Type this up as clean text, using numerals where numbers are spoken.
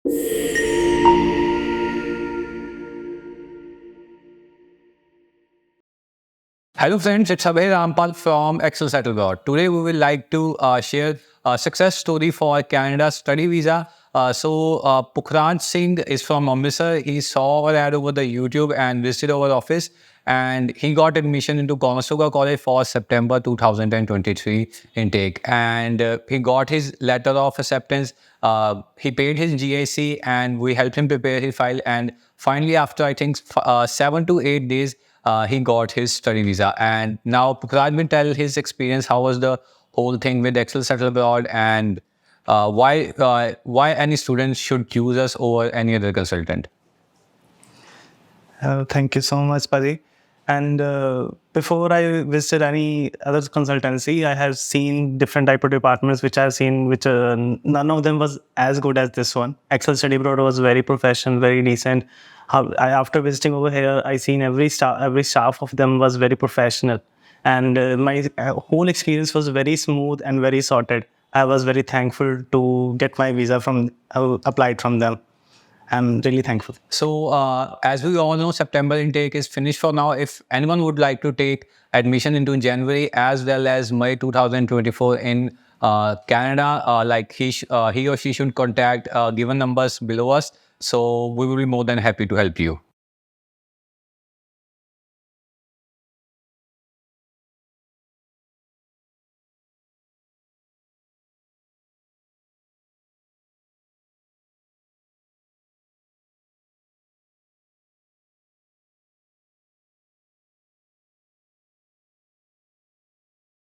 Hello friends, it's Abhay Rampal from Excel Settle Aabroad. Today we will like to share a success story for Canada study visa. Phukraj Singh is from Amritsar. He saw our ad over the YouTube and visited our office, and he got admission into Conestoga College for September 2023 intake, and he got his letter of acceptance. He paid his GIC and we helped him prepare his file, and finally after I think 7 to 8 days he got his study visa. And now Phukraj will tell his experience, how was the whole thing with Excel Settle Abroad, and why any student should choose us over any other consultant. Thank you so much, Pari. And before I visited any other consultancy, I have seen different type of departments which I've seen, which none of them was as good as this one. Excel Study Abroad was very professional, very decent. After visiting over here, I seen every staff of them was very professional, and my whole experience was very smooth and very sorted. I was very thankful to get my visa from applied from them. I'm really thankful. So, as we all know, September intake is finished for now. If anyone would like to take admission into January as well as May 2024 in Canada, he or she should contact given numbers below us. So, we will be more than happy to help you.